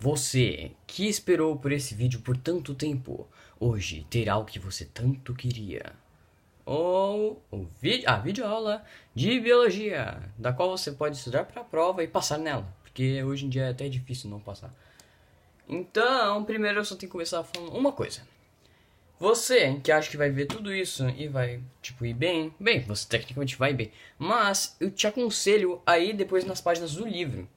Você que esperou por esse vídeo por tanto tempo, hoje terá o que você tanto queria. Ou a videoaula de biologia, da qual você pode estudar para a prova e passar nela, porque hoje em dia é até difícil não passar. Então, primeiro eu só tenho que começar falando uma coisa. Você que acha que vai ver tudo isso e vai, ir bem, você tecnicamente vai bem, mas eu te aconselho a ir depois nas páginas do livro.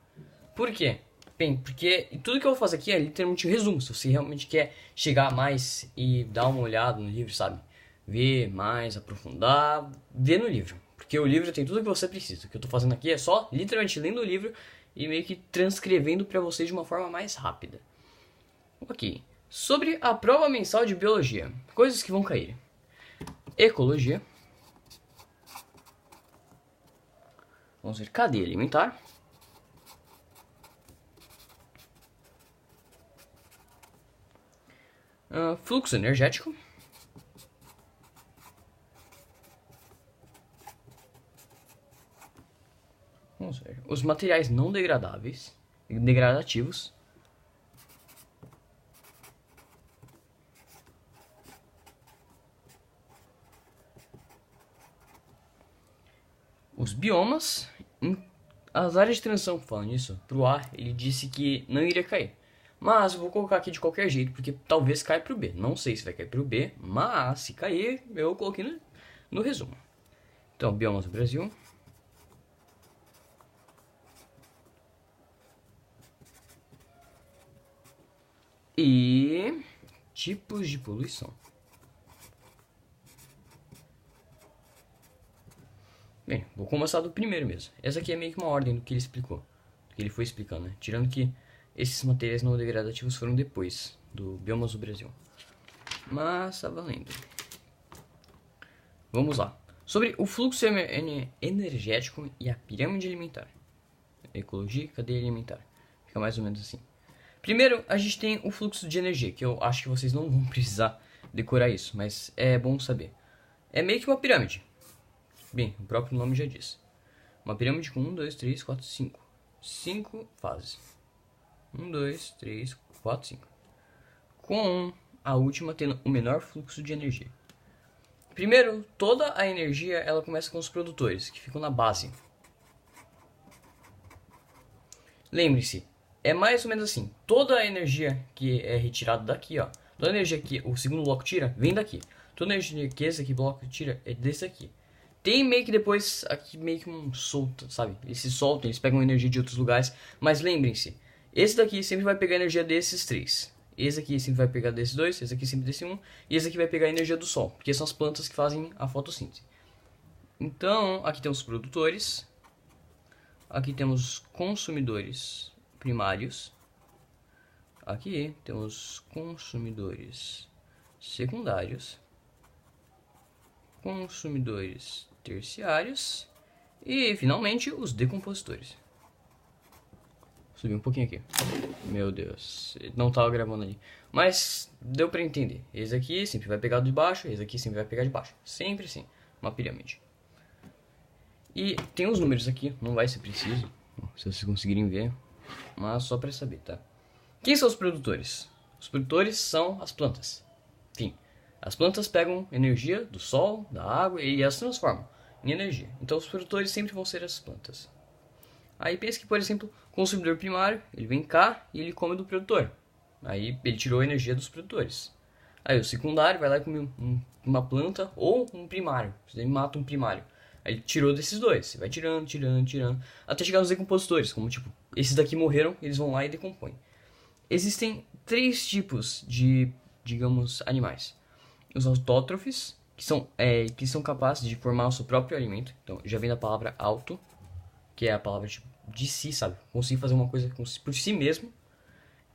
Por quê? Bem, porque tudo que eu vou fazer aqui é literalmente um resumo. Se você realmente quer chegar a mais e dar uma olhada no livro, sabe? Ver mais, aprofundar, ver no livro. Porque o livro tem tudo que você precisa. O que eu tô fazendo aqui é só literalmente lendo o livro e meio que transcrevendo para vocês de uma forma mais rápida. Ok. Sobre a prova mensal de biologia. Coisas que vão cair. Ecologia. Vamos ver cadeia alimentar. Fluxo energético. Vamos ver. Os materiais não degradáveis. Degradativos. Os biomas. As áreas de transição, falando nisso, pro ar, ele disse que não iria cair. Mas eu vou colocar aqui de qualquer jeito, porque talvez caia pro B. Não sei se vai cair pro B, mas se cair, eu coloquei no resumo. Então, biomas do Brasil. E tipos de poluição. Bem, vou começar do primeiro mesmo. Essa aqui é meio que uma ordem do que ele explicou. Do que ele foi explicando, né? Tirando que esses materiais não degradativos foram depois do Biomas do Brasil. Mas tá valendo. Vamos lá. Sobre o fluxo energético e a pirâmide alimentar. Ecologia e cadeia alimentar. Fica mais ou menos assim. Primeiro, a gente tem o fluxo de energia, que eu acho que vocês não vão precisar decorar isso, mas é bom saber. É meio que uma pirâmide. Bem, o próprio nome já diz. Uma pirâmide com 1, 2, 3, 4, 5. 5 fases. 1, 2, 3, 4, 5. Com a última tendo o menor fluxo de energia. Primeiro, toda a energia ela começa com os produtores, que ficam na base. Lembre-se, é mais ou menos assim. Toda a energia que é retirada daqui, ó. Toda a energia que o segundo bloco tira, vem daqui. Toda a energia que esse aqui bloco tira, é desse aqui. Tem meio que depois, aqui meio que um solto, sabe? Eles se soltam, eles pegam energia de outros lugares. Mas lembrem-se, esse daqui sempre vai pegar energia desses três. Esse aqui sempre vai pegar desses dois, esse aqui sempre desse um. E esse aqui vai pegar a energia do sol, porque são as plantas que fazem a fotossíntese. Então, aqui temos os produtores. Aqui temos consumidores primários. Aqui temos consumidores secundários. Consumidores terciários e finalmente os decompositores. Subi um pouquinho aqui. Meu Deus, não tava gravando ali, mas deu para entender. Esse aqui sempre vai pegar de baixo, esse aqui sempre vai pegar de baixo, sempre assim, uma pirâmide. E tem os números aqui, não vai ser preciso, se vocês conseguirem ver, mas só para saber, tá? Quem são os produtores? Os produtores são as plantas. Enfim, as plantas pegam energia do sol, da água e as transformam em energia. Então os produtores sempre vão ser as plantas. Aí pensa que, por exemplo, o consumidor primário, ele vem cá e ele come do produtor. Aí ele tirou a energia dos produtores. Aí o secundário vai lá e come uma planta ou um primário. Você mata um primário. Aí ele tirou desses dois. Você vai tirando, até chegar nos decompositores. Como tipo, esses daqui morreram, eles vão lá e decompõem. Existem 3 tipos de, digamos, animais. Os autótrofes, que são capazes de formar o seu próprio alimento. Então, já vem da palavra auto, que é a palavra de si, sabe? Conseguir fazer uma coisa por si mesmo.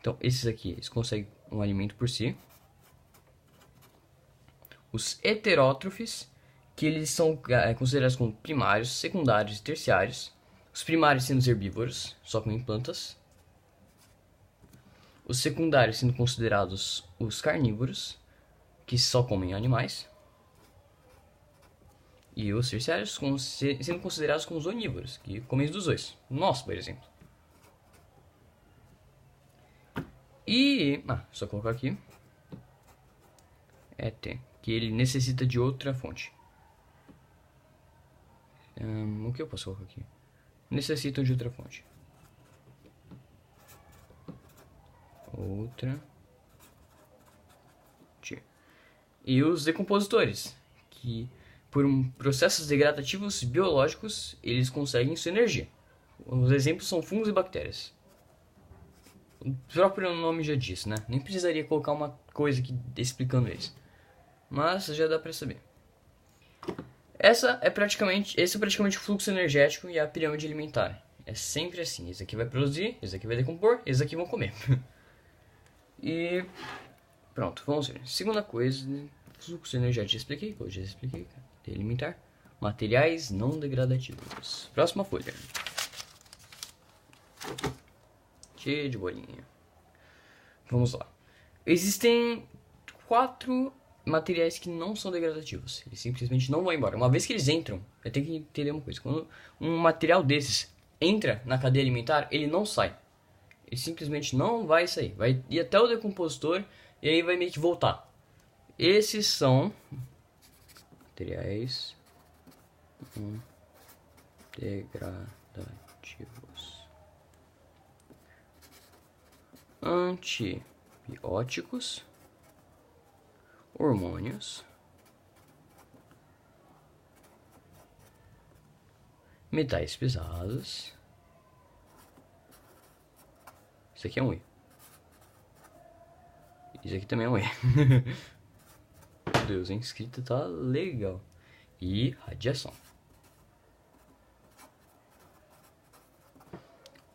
Então, esses aqui, eles conseguem um alimento por si. Os heterótrofes, que eles são considerados como primários, secundários e terciários. Os primários sendo os herbívoros, só comem plantas. Os secundários sendo considerados os carnívoros, que só comem animais. E os terciários sendo considerados como os onívoros, que comem dos dois. Nós, por exemplo. E... só colocar aqui. Éter, que ele necessita de outra fonte. O que eu posso colocar aqui? Necessitam de outra fonte. Outra. E os decompositores, que por processos degradativos biológicos, eles conseguem sua energia. Os exemplos são fungos e bactérias. O próprio nome já diz, né? Nem precisaria colocar uma coisa aqui explicando isso. Mas já dá pra saber. Esse é praticamente o fluxo energético e a pirâmide alimentar. É sempre assim. Esse aqui vai produzir, esse aqui vai decompor, esses aqui vão comer. E pronto, vamos ver. Segunda coisa, fluxo energético. Já expliquei. Alimentar. Materiais não degradativos. Próxima folha. Cheia de bolinha. Vamos lá. Existem 4 materiais que não são degradativos. Eles simplesmente não vão embora. Uma vez que eles entram, eu tenho que entender uma coisa. Quando um material desses entra na cadeia alimentar, ele não sai. Ele simplesmente não vai sair. Vai ir até o decompositor e aí vai meio que voltar. Esses são materiais degradativos. Antibióticos, hormônios, metais pesados. Isso aqui é um E. Isso aqui também é um E. Meu Deus, a escrita tá legal. E radiação.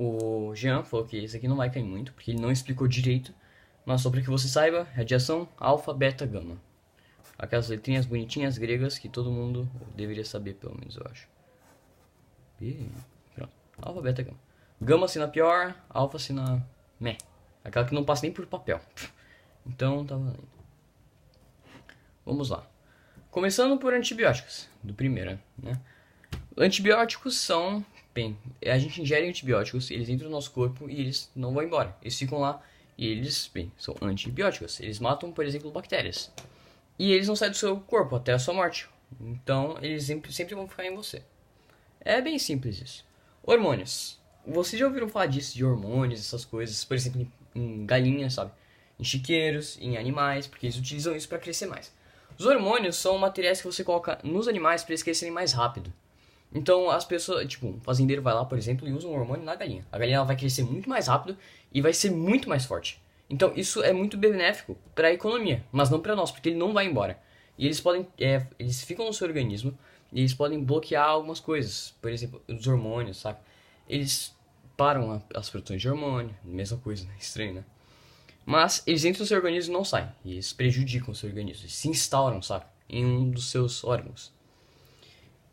O Jean falou que esse aqui não vai cair muito, porque ele não explicou direito. Mas só para que você saiba, radiação alfa, beta, gama. Aquelas letrinhas bonitinhas gregas que todo mundo deveria saber, pelo menos eu acho. E pronto. Alfa, beta, gama. Gama assina pior, alfa assina meh. Aquela que não passa nem por papel. Então tá valendo. Vamos lá. Começando por antibióticos. Do primeiro, né? Antibióticos são... Bem, a gente ingere antibióticos, eles entram no nosso corpo e eles não vão embora. Eles ficam lá e eles, bem, são antibióticos. Eles matam, por exemplo, bactérias. E eles não saem do seu corpo até a sua morte. Então, eles sempre vão ficar em você. É bem simples isso. Hormônios. Vocês já ouviram falar disso, de hormônios, essas coisas, por exemplo, em galinhas, sabe? Em chiqueiros, em animais, porque eles utilizam isso para crescer mais. Os hormônios são materiais que você coloca nos animais para eles crescerem mais rápido. Então as pessoas, tipo, um fazendeiro vai lá, por exemplo, e usa um hormônio na galinha. A galinha ela vai crescer muito mais rápido e vai ser muito mais forte. Então isso é muito benéfico para a economia, mas não para nós, porque ele não vai embora. E eles podem, eles ficam no seu organismo e eles podem bloquear algumas coisas. Por exemplo, os hormônios, sabe? Eles param as produções de hormônio, mesma coisa, né? Estranho, né? Mas eles entram no seu organismo e não saem. E eles prejudicam o seu organismo. Eles se instauram, sabe? Em um dos seus órgãos.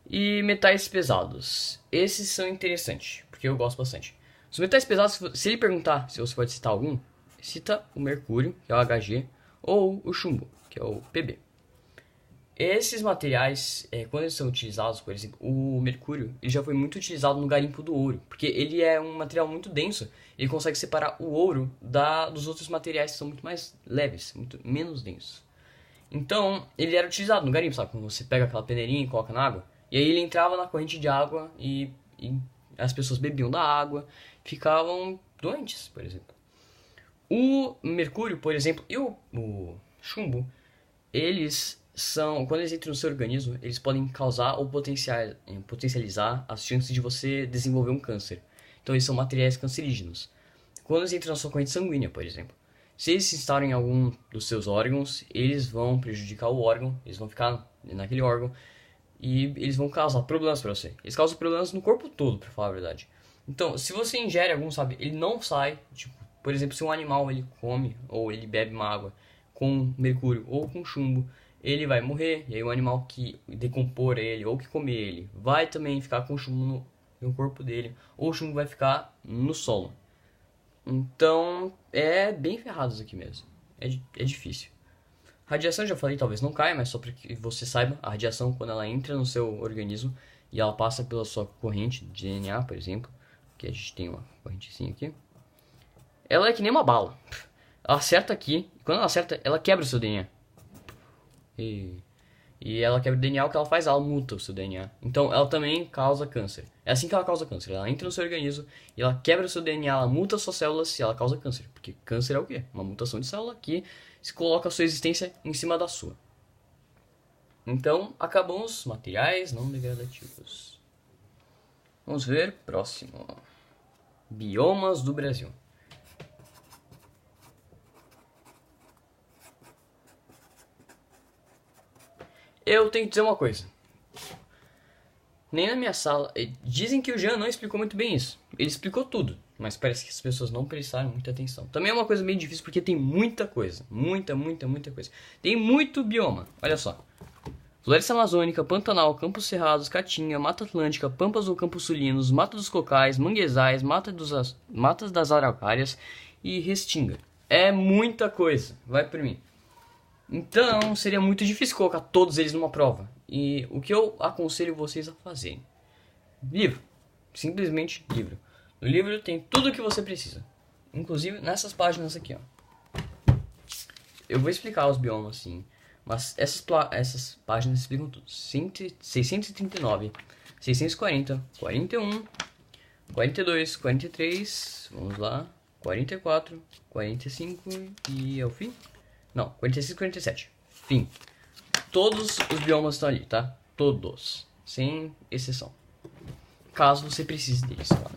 E metais pesados. Esses são interessantes, porque eu gosto bastante. Os metais pesados, se ele perguntar se você pode citar algum, cita o mercúrio, que é o Hg, ou o chumbo, que é o Pb. Esses materiais, quando eles são utilizados, por exemplo, o mercúrio, ele já foi muito utilizado no garimpo do ouro, porque ele é um material muito denso, ele consegue separar o ouro dos outros materiais que são muito mais leves, muito menos densos. Então, ele era utilizado no garimpo, sabe? Quando você pega aquela peneirinha e coloca na água, e aí ele entrava na corrente de água e as pessoas bebiam da água, ficavam doentes, por exemplo. O mercúrio, por exemplo, e o chumbo, eles são, quando eles entram no seu organismo, eles podem causar ou potencializar as chances de você desenvolver um câncer. Então eles são materiais cancerígenos. Quando eles entram na sua corrente sanguínea, por exemplo, se eles se instaurem em algum dos seus órgãos, eles vão prejudicar o órgão, eles vão ficar naquele órgão e eles vão causar problemas para você. Eles causam problemas no corpo todo, para falar a verdade. Então, se você ingere algum, sabe, ele não sai, tipo, por exemplo, se um animal ele come ou ele bebe uma água com mercúrio ou com chumbo, ele vai morrer, e aí o animal que decompor ele ou que comer ele vai também ficar com chumbo no corpo dele, ou o chumbo vai ficar no solo. Então, é bem ferrado isso aqui mesmo. É difícil. Radiação, já falei, talvez não caia, mas só para que você saiba, a radiação, quando ela entra no seu organismo e ela passa pela sua corrente de DNA, por exemplo, que a gente tem uma correntezinha aqui, ela é que nem uma bala. Ela acerta aqui. Quando ela acerta, ela quebra o seu DNA. E ela quebra o DNA, o que ela faz? Ela muta o seu DNA. Então ela também causa câncer. É assim que ela causa câncer. Ela entra no seu organismo e ela quebra o seu DNA, ela muta as suas células e ela causa câncer. Porque câncer é o quê? Uma mutação de célula que se coloca a sua existência em cima da sua. Então acabam os materiais não degradativos. Vamos ver, próximo. Biomas do Brasil. Eu tenho que dizer uma coisa. Nem na minha sala. Dizem que o Jean não explicou muito bem isso. Ele explicou tudo, mas parece que as pessoas não prestaram muita atenção. Também é uma coisa meio difícil porque tem muita coisa. Muita coisa. Tem muito bioma. Olha só. Floresta Amazônica, Pantanal, Campos Cerrados, Caatinga, Mata Atlântica, Pampas ou Campos Sulinos, Mata dos Cocais, Manguezais, Matas das Araucárias e Restinga. É muita coisa. Vai por mim. Então, seria muito difícil colocar todos eles numa prova. E o que eu aconselho vocês a fazerem? Livro. Simplesmente livro. No livro tem tudo o que você precisa. Inclusive nessas páginas aqui, ó. Eu vou explicar os biomas, sim. Mas essas páginas explicam tudo. 639, 640, 41, 42, 43, vamos lá, 44, 45 e é o fim? Não, 46 e 47. Fim. Todos os biomas estão ali, tá? Todos. Sem exceção. Caso você precise deles, claro.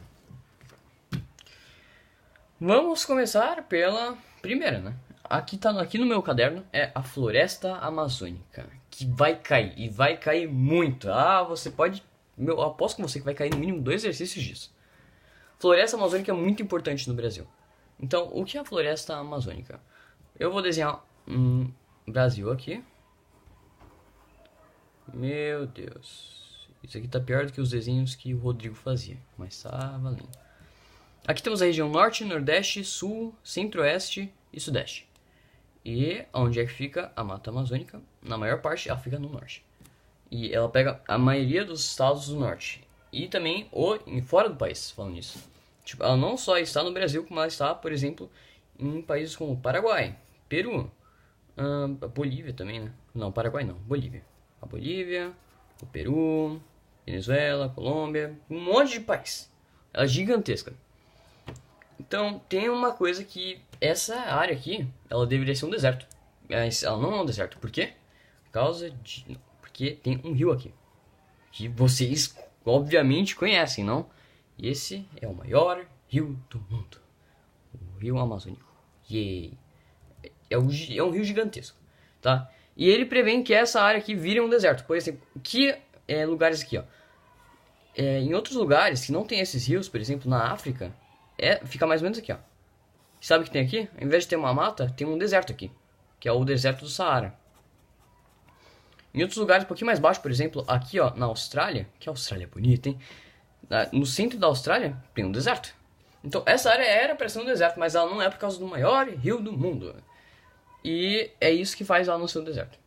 Vamos começar pela primeira, né? Aqui no meu caderno é a Floresta Amazônica. Que vai cair. E vai cair muito. Ah, você pode... Eu aposto com você que vai cair no mínimo 2 exercícios disso. Floresta Amazônica é muito importante no Brasil. Então, o que é a Floresta Amazônica? Eu vou desenhar um Brasil aqui. Meu Deus. Isso aqui tá pior do que os desenhos que o Rodrigo fazia. Mas tá valendo. Aqui temos a região Norte, Nordeste, Sul, Centro-Oeste e Sudeste. E onde é que fica a Mata Amazônica? Na maior parte, ela fica no Norte. E ela pega a maioria dos estados do Norte. E também fora do país, falando nisso. Tipo, ela não só está no Brasil, como ela está, por exemplo, em países como Paraguai, Peru, a Bolívia também, né? Não, Paraguai não, Bolívia. A Bolívia, o Peru, Venezuela, Colômbia, um monte de país. Ela é gigantesca. Então, tem uma coisa que essa área aqui, ela deveria ser um deserto. Mas ela não é um deserto. Por quê? Porque tem um rio aqui. Que vocês, obviamente, conhecem, não? E esse é o maior rio do mundo. O Rio Amazônico. Yay! É um rio gigantesco, tá? E ele prevê que essa área aqui vire um deserto. Por exemplo, lugares aqui, ó. Em outros lugares que não tem esses rios, por exemplo, na África, fica mais ou menos aqui, ó. Sabe o que tem aqui? Ao invés de ter uma mata, tem um deserto aqui, que é o deserto do Saara. Em outros lugares um pouquinho mais baixo, por exemplo, aqui, ó, na Austrália, que a Austrália é bonita, hein? No centro da Austrália tem um deserto. Então essa área era para ser um deserto, mas ela não é por causa do maior rio do mundo. E é isso que faz ela não ser um deserto.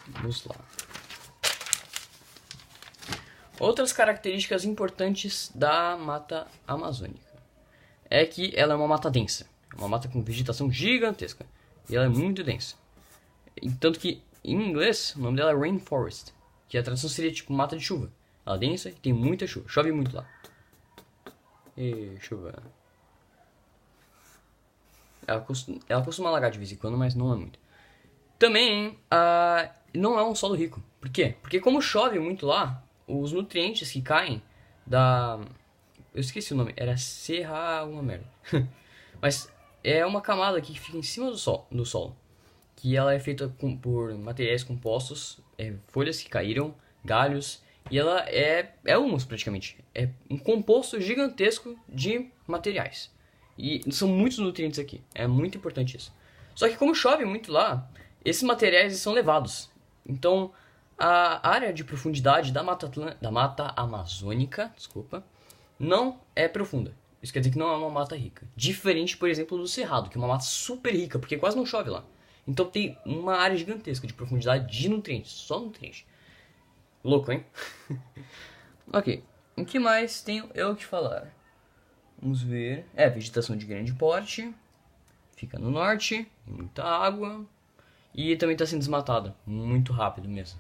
Vamos lá. Outras características importantes da Mata Amazônica é que ela é uma mata densa, uma mata com vegetação gigantesca, e ela é muito densa. Tanto que em inglês o nome dela é rainforest, que a tradução seria tipo mata de chuva. Ela é densa e tem muita chuva, chove muito lá. E chuva. Ela costuma alagar de vez em quando, mas não é muito. Também não é um solo rico. Por quê? Porque como chove muito lá, os nutrientes que caem da... Eu esqueci o nome, era serra alguma merda. Mas é uma camada que fica em cima do solo. Que ela é feita por materiais compostos, folhas que caíram, galhos, e ela é humus praticamente. É um composto gigantesco de materiais. E são muitos nutrientes aqui, é muito importante isso. Só que como chove muito lá, esses materiais são levados. Então a área de profundidade da mata amazônica, não é profunda. Isso quer dizer que não é uma mata rica. Diferente, por exemplo, do Cerrado, que é uma mata super rica, porque quase não chove lá. Então tem uma área gigantesca de profundidade de nutrientes, só nutrientes. Louco, hein? Ok, o que mais tenho eu que falar? Vamos ver. Vegetação de grande porte. fica no norte, muita água, e também está sendo desmatada, muito rápido mesmo.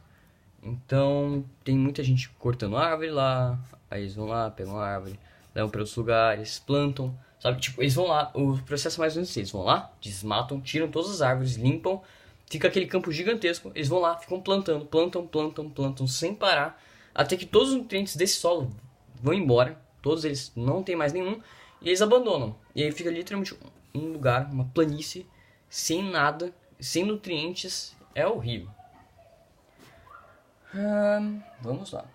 Então tem muita gente cortando árvore lá, aí eles vão lá, pegam a árvore, levam para outros lugares, plantam, sabe? Tipo, eles vão lá, o processo é mais ou menos assim, eles vão lá, desmatam, tiram todas as árvores, limpam, fica aquele campo gigantesco, eles vão lá, ficam plantando, plantam sem parar, até que todos os nutrientes desse solo vão embora, todos eles não tem mais nenhum, e eles abandonam. E aí fica literalmente um lugar, uma planície, sem nada, sem nutrientes, é horrível. Vamos lá.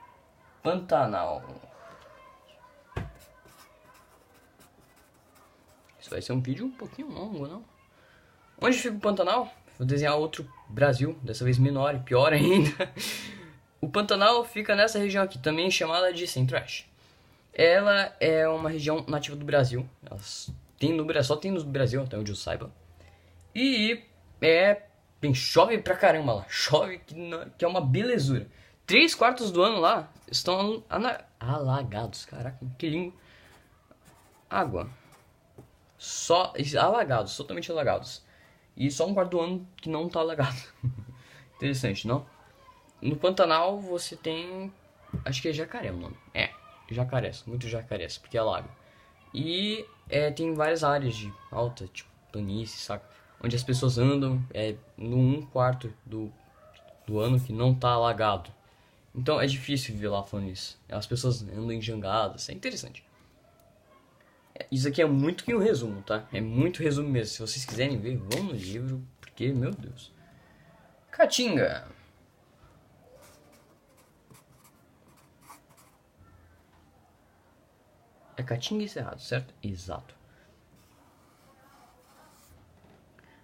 Pantanal. Isso vai ser um vídeo um pouquinho longo, não? Onde fica o Pantanal? Vou desenhar outro Brasil, dessa vez menor e pior ainda. O Pantanal fica nessa região aqui, também chamada de Centro-Oeste. Ela é uma região nativa do Brasil. Só tem no Brasil, até onde eu saiba. E bem, chove pra caramba lá. Chove que é uma belezura. 3/4 do ano lá estão alagados. Caraca, que lindo. Água. Só alagados, totalmente alagados. E só 1/4 do ano que não tá alagado. Interessante, não? No Pantanal você tem... Acho que é jacaré o nome. Jacarés, muitos jacarés, porque alaga. E tem várias áreas de alta, tipo planície, saca? Onde as pessoas andam no 1/4 do ano que não tá alagado. Então é difícil viver lá falando isso. As pessoas andam em jangadas, é interessante. Isso aqui é muito que um resumo, tá? É muito resumo mesmo. Se vocês quiserem ver, vão no livro, porque, meu Deus. Caatinga. É Caatinga e Cerrado, certo? Exato.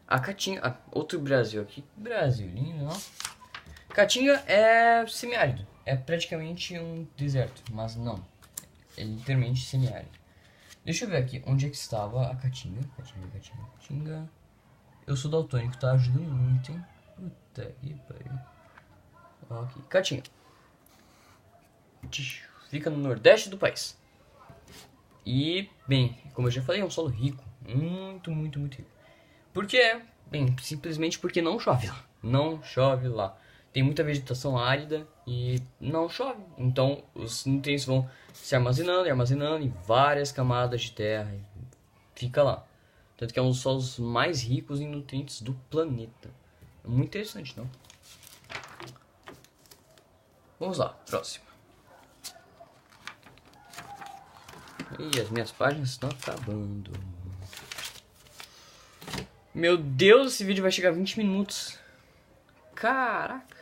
A Caatinga... outro Brasil aqui. Brasil lindo, não? Caatinga é semiárido. É praticamente um deserto, mas não. É literalmente semiárido. Deixa eu ver aqui onde é que estava a Caatinga. Caatinga. Eu sou daltônico, tá ajudando muito, hein? Puta que pariu. Ok, Caatinga. Fica no nordeste do país. E, bem, como eu já falei, é um solo rico. Muito rico. Por quê? Bem, simplesmente porque não chove lá. Não chove lá. Tem muita vegetação árida e não chove. Então os nutrientes vão se armazenando em várias camadas de terra. E fica lá. Tanto que é um dos solos mais ricos em nutrientes do planeta. É muito interessante, não? Vamos lá, próximo. E as minhas páginas estão acabando. Meu Deus, esse vídeo vai chegar a 20 minutos. Caraca.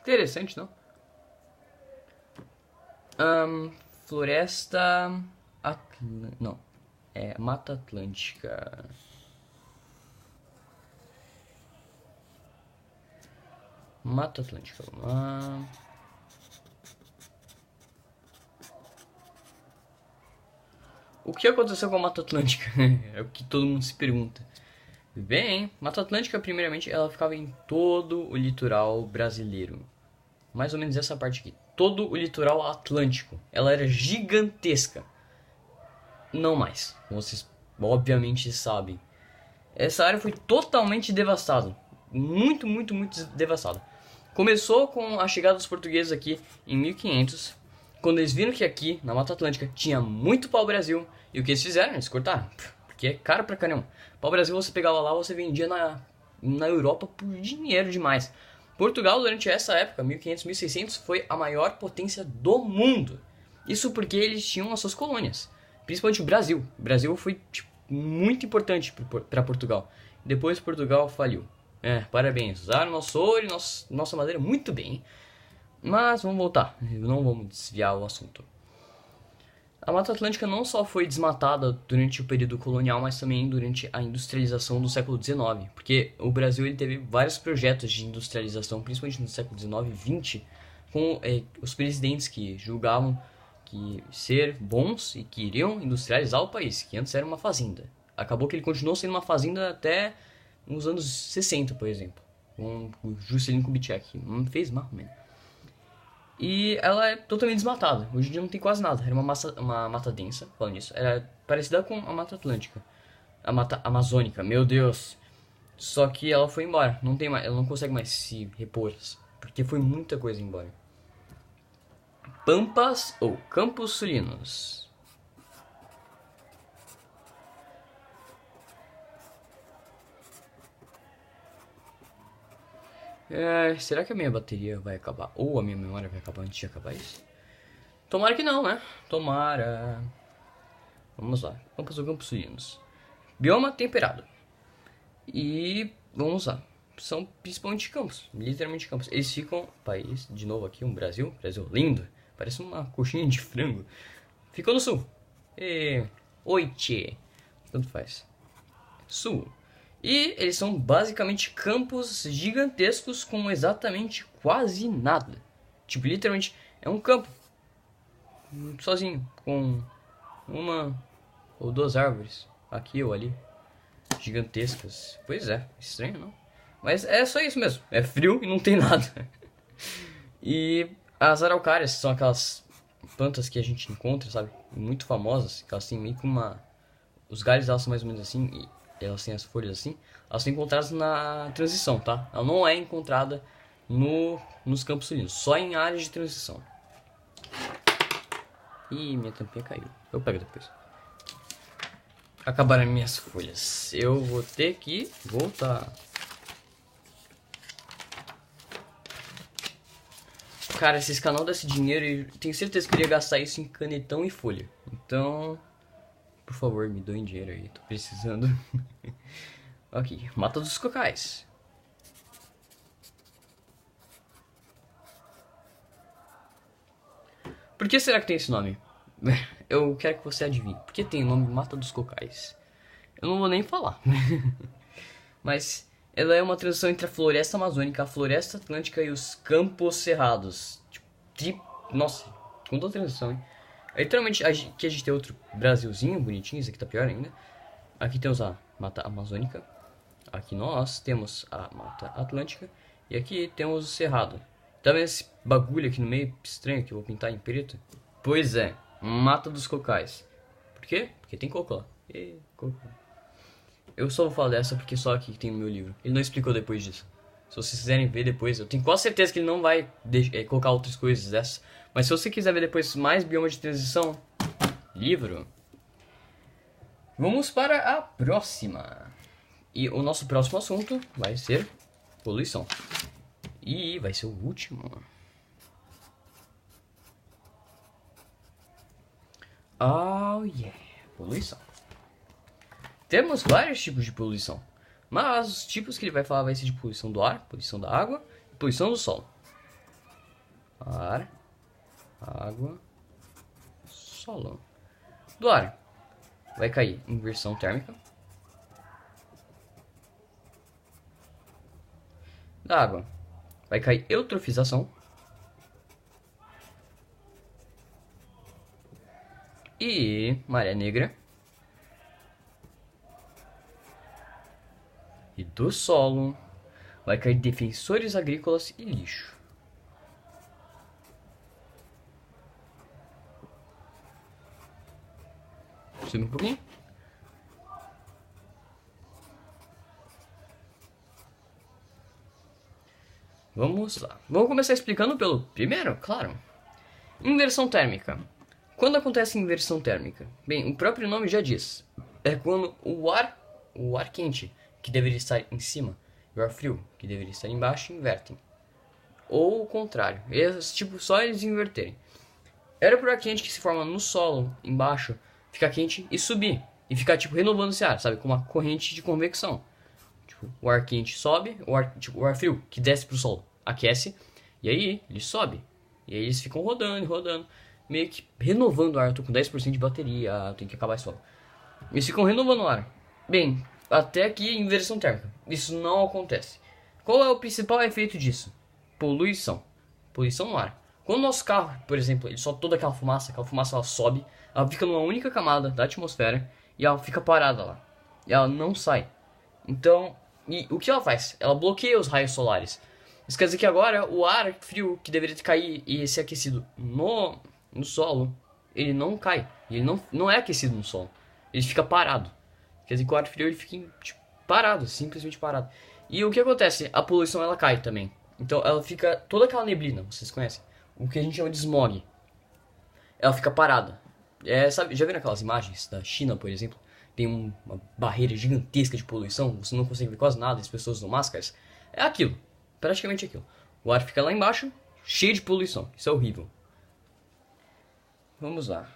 Interessante, não? Floresta... Não. É Mata Atlântica. Mata Atlântica, vamos lá. O que aconteceu com a Mata Atlântica? É o que todo mundo se pergunta. Bem, Mata Atlântica, primeiramente, ela ficava em todo o litoral brasileiro. Mais ou menos essa parte aqui. Todo o litoral atlântico. Ela era gigantesca. Não mais, como vocês obviamente sabem. Essa área foi totalmente devastada. Muito devastada. Começou com a chegada dos portugueses aqui em 1500. Quando eles viram que aqui, na Mata Atlântica, tinha muito pau-brasil. E o que eles fizeram? Eles cortaram. Porque é caro pra caramba. Pau-brasil você pegava lá, você vendia na Europa por dinheiro demais. Portugal, durante essa época, 1500, 1600, foi a maior potência do mundo. Isso porque eles tinham as suas colônias. Principalmente o Brasil. O Brasil foi muito importante para Portugal. Depois Portugal faliu. Parabéns. Usaram nosso ouro e nossa madeira muito bem. Mas vamos voltar. Não vamos desviar o assunto. A Mata Atlântica não só foi desmatada durante o período colonial, mas também durante a industrialização do século XIX. Porque o Brasil ele teve vários projetos de industrialização, principalmente no século XIX e XX, com os presidentes que julgavam que ser bons e que iriam industrializar o país, que antes era uma fazenda. Acabou que ele continuou sendo uma fazenda até nos anos 60, por exemplo, com o Juscelino Kubitschek, fez mais ou menos. E ela é totalmente desmatada. Hoje em dia não tem quase nada. Era uma mata densa, falando isso. Era parecida com a Mata Atlântica. A mata amazônica, meu Deus. Só que ela foi embora. Não tem mais, ela não consegue mais se repor. Porque foi muita coisa embora. Pampas ou Campos Sulinos. Será que a minha bateria vai acabar? Ou a minha memória vai acabar antes de acabar isso? Tomara que não, né? Tomara. Vamos lá. Pampas ou Campos Sulinos. Bioma temperado. E vamos lá. São principalmente campos. Literalmente campos. Eles ficam... País, de novo aqui, um Brasil. Brasil lindo. Parece uma coxinha de frango. Ficou no sul. Oiche. Tanto faz. Sul. E eles são basicamente campos gigantescos com exatamente quase nada. Tipo, literalmente é um campo. Sozinho. Com uma ou duas árvores. Aqui ou ali. Gigantescas. Pois é. Estranho, não? Mas é só isso mesmo. É frio e não tem nada. E as araucárias são aquelas plantas que a gente encontra, sabe? Muito famosas. Que elas têm meio que uma... Os galhos delas são mais ou menos assim. E elas têm as folhas assim. Elas são encontradas na transição, tá? Ela não é encontrada nos campos sulinos. Só em áreas de transição. Ih, minha tampinha caiu. Eu pego depois. Acabaram minhas folhas. Eu vou ter que voltar. Cara, esses canal desse dinheiro e tenho certeza que eu iria gastar isso em canetão e folha. Então, por favor, me doem dinheiro aí, tô precisando. Ok, Mata dos Cocais. Por que será que tem esse nome? Eu quero que você adivinhe. Por que tem o nome Mata dos Cocais? Eu não vou nem falar. Mas ela é uma transição entre a floresta amazônica, a floresta atlântica e os campos cerrados. Tipo, nossa, com transição, hein? Literalmente, aqui a gente tem outro Brasilzinho bonitinho, esse aqui tá pior ainda. Aqui temos a Mata Amazônica. Aqui nós temos a Mata Atlântica. E aqui temos o Cerrado. Tá vendo esse bagulho aqui no meio estranho que eu vou pintar em preto? Pois é, Mata dos Cocais. Por quê? Porque tem coco lá. Coco. Eu só vou falar dessa porque só aqui tem no meu livro. Ele não explicou depois disso. Se vocês quiserem ver depois, eu tenho quase certeza que ele não vai colocar outras coisas dessas. Mas se você quiser ver depois mais bioma de transição, livro, vamos para a próxima. E o nosso próximo assunto vai ser poluição. E vai ser o último. Oh yeah, poluição. Temos vários tipos de poluição. Mas os tipos que ele vai falar vai ser de poluição do ar, poluição da água e poluição do solo. Ar, água, solo. Do ar vai cair inversão térmica. Da água vai cair eutrofização. E maré negra. E do solo vai cair defensores agrícolas e lixo. Subir um pouquinho. Vamos lá. Vamos começar explicando pelo primeiro, claro. Inversão térmica. Quando acontece inversão térmica? Bem, o próprio nome já diz. É quando o ar quente, que deveria estar em cima, e o ar frio, que deveria estar embaixo, invertem. Ou o contrário. Tipo, só eles inverterem. Era por ar quente que se forma no solo, embaixo, ficar quente e subir. E ficar, tipo, renovando esse ar, sabe? Com uma corrente de convecção. Tipo, o ar quente sobe, o ar frio, que desce pro solo, aquece. E aí, ele sobe. E aí eles ficam rodando e rodando. Meio que renovando o ar. Eu tô com 10% de bateria, tem que acabar isso logo. Eles ficam renovando o ar. Bem, até aqui inversão térmica. Isso não acontece. Qual é o principal efeito disso? Poluição. Poluição no ar. Quando o nosso carro, por exemplo, ele solta toda aquela fumaça ela sobe, ela fica numa única camada da atmosfera e ela fica parada lá. E ela não sai. Então, e o que ela faz? Ela bloqueia os raios solares. Isso quer dizer que agora o ar frio que deveria cair e ser aquecido no solo, ele não cai. Ele não é aquecido no solo. Ele fica parado. Quer dizer que o ar frio ele fica tipo, parado, simplesmente parado. E o que acontece? A poluição ela cai também. Então ela fica toda aquela neblina, vocês conhecem? O que a gente chama de smog. Ela fica parada. Sabe, já viram aquelas imagens da China, por exemplo? Tem uma barreira gigantesca de poluição, você não consegue ver quase nada, as pessoas usam máscaras. É aquilo, praticamente aquilo. O ar fica lá embaixo, cheio de poluição. Isso é horrível. Vamos lá.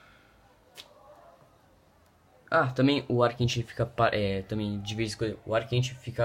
Ah, também o ar quente fica também de vez em quando o ar quente fica